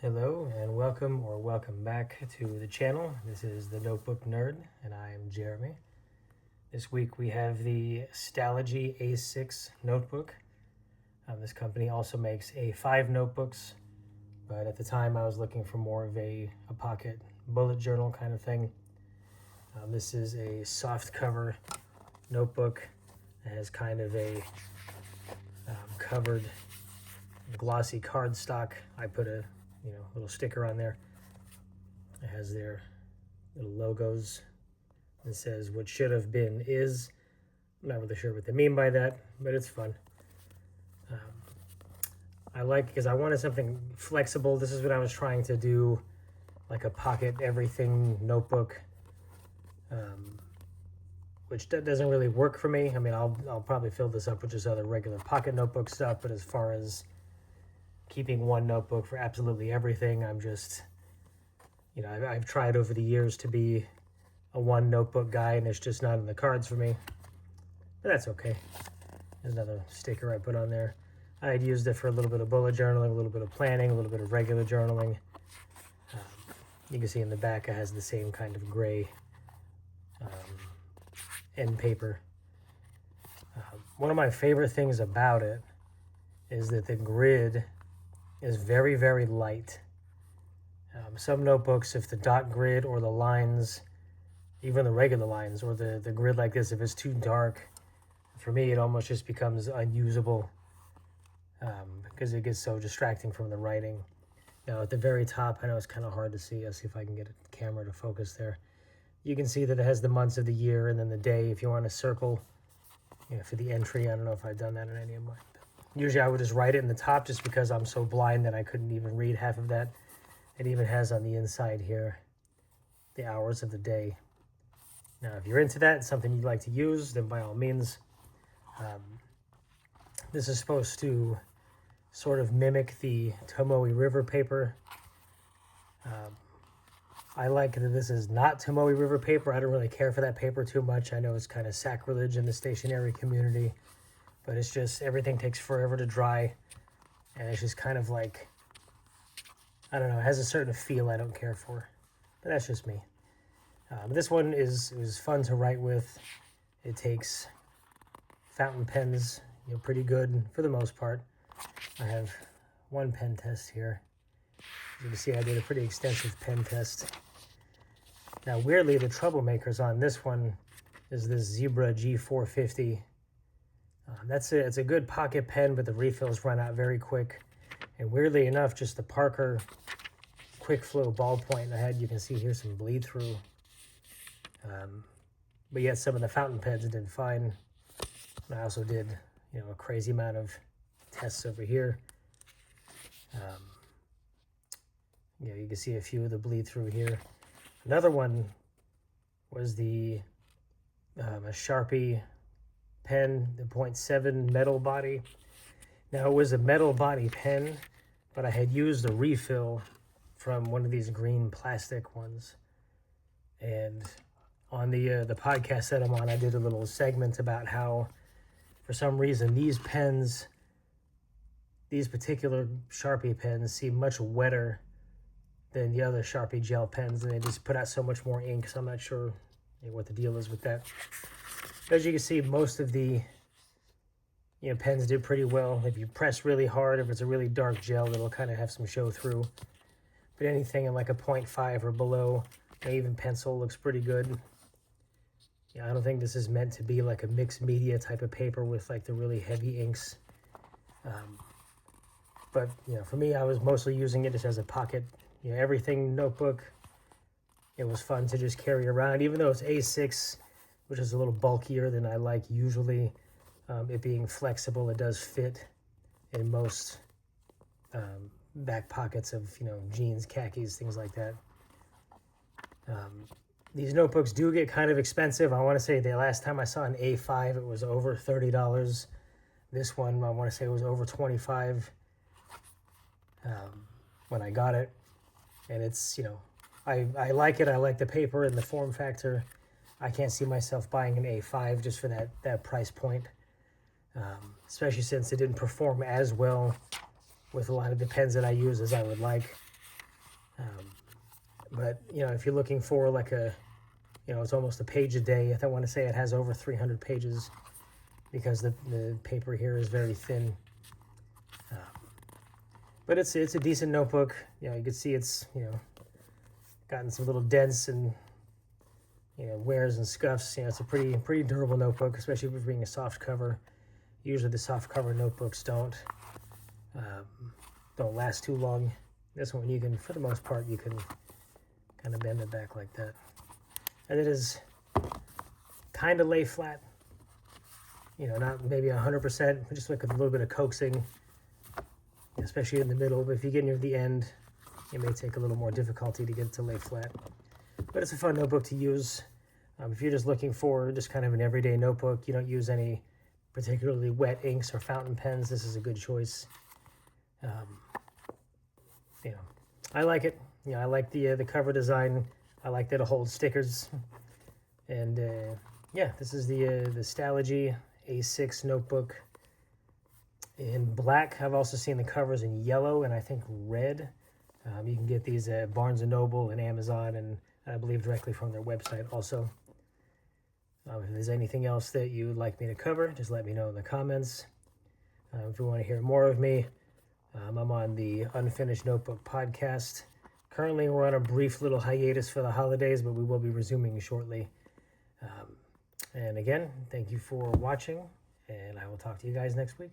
Hello and welcome back to the channel. This is the Notebook Nerd and I am Jeremy. This week we have the Stalogy A6 notebook. This company also makes A5 notebooks, but at the time I was looking for more of a pocket bullet journal kind of thing. This is a soft cover notebook. It has kind of a covered glossy cardstock. I put a little sticker on there. It has their little logos. It says what should have been is. I'm not really sure what they mean by that, but it's fun. I like because I wanted something flexible. This is what I was trying to do, like a pocket everything notebook, which doesn't really work for me. I mean, I'll probably fill this up with just other regular pocket notebook stuff, but as far as keeping one notebook for absolutely everything, I'm just, I've tried over the years to be a one notebook guy, and it's just not in the cards for me. But that's okay. There's another sticker I put on there. I had used it for a little bit of bullet journaling, a little bit of planning, a little bit of regular journaling. You can see in the back it has the same kind of gray end paper. One of my favorite things about it is that the grid is very, very light. Some notebooks, if the dot grid or the lines, even the regular lines or the grid like this, if it's too dark, for me it almost just becomes unusable because it gets so distracting from the writing. Now at the very top, I know it's kind of hard to see. I'll see if I can get a camera to focus there. You can see that it has the months of the year and then the day if you want to circle, for the entry. I don't know if I've done that in any of mine. Usually I would just write it in the top just because I'm so blind that I couldn't even read half of that. It even has on the inside here the hours of the day. Now, if you're into that, something you'd like to use, then by all means. This is supposed to sort of mimic the Tomoe River paper. I like that this is not Tomoe River paper. I don't really care for that paper too much. I know it's kind of sacrilege in the stationery community. But it's just, everything takes forever to dry. And it's just kind of like, I don't know, it has a certain feel I don't care for. But that's just me. This one it was fun to write with. It takes fountain pens, pretty good for the most part. I have one pen test here. As you can see, I did a pretty extensive pen test. Now, weirdly, the troublemakers on this one is this Zebra G450. It's a good pocket pen, but the refills run out very quick. And weirdly enough, just the Parker Quick Flow ballpoint I had, you can see here some bleed through. But yet some of the fountain pens did fine. And I also did, a crazy amount of tests over here. You can see a few of the bleed through here. Another one was a Sharpie pen, the 0.7 metal body. Now it was a metal body pen, but I had used a refill from one of these green plastic ones. And on the podcast that I'm on, I did a little segment about how, for some reason, these particular Sharpie pens seem much wetter than the other Sharpie gel pens, and they just put out so much more ink, so I'm not sure what the deal is with that. As you can see, most of the pens did pretty well. If you press really hard, if it's a really dark gel, it'll kind of have some show through. But anything in like a 0.5 or below, even pencil looks pretty good. I don't think this is meant to be like a mixed media type of paper with like the really heavy inks. But for me, I was mostly using it just as a pocket, everything notebook. It was fun to just carry around, even though it's A6, which is a little bulkier than I like usually. It being flexible, it does fit in most back pockets of, jeans, khakis, things like that. These notebooks do get kind of expensive. I want to say the last time I saw an A5, it was over $30. This one, I want to say it was over $25 when I got it. And it's, I like it. I like the paper and the form factor. I can't see myself buying an A5 just for that price point, especially since it didn't perform as well with a lot of the pens that I use as I would like. But, you know, if you're looking for like a, you know, it's almost a page a day. I want to say it has over 300 pages because the paper here is very thin. But it's a decent notebook. You know, you can see it's, you know, gotten some little dents and, you know, wears and scuffs. You know, it's a pretty durable notebook, especially with being a soft cover. Usually the soft cover notebooks don't last too long. This one, you can, for the most part, you can kind of bend it back like that. And it is kind of lay flat. You know, not maybe 100%, but just like with a little bit of coaxing, especially in the middle. But if you get near the end, it may take a little more difficulty to get it to lay flat. But it's a fun notebook to use. If you're just looking for just kind of an everyday notebook, you don't use any particularly wet inks or fountain pens, this is a good choice. You know, I like it. You know, I like the cover design. I like that it holds stickers. And yeah, this is the Stalogy A6 notebook in black. I've also seen the covers in yellow and I think red. You can get these at Barnes & Noble and Amazon, and I believe directly from their website also. If there's anything else that you would like me to cover, just let me know in the comments. If you want to hear more of me, I'm on the Unfinished Notebook podcast. Currently, we're on a brief little hiatus for the holidays, but we will be resuming shortly. And again, thank you for watching, and I will talk to you guys next week.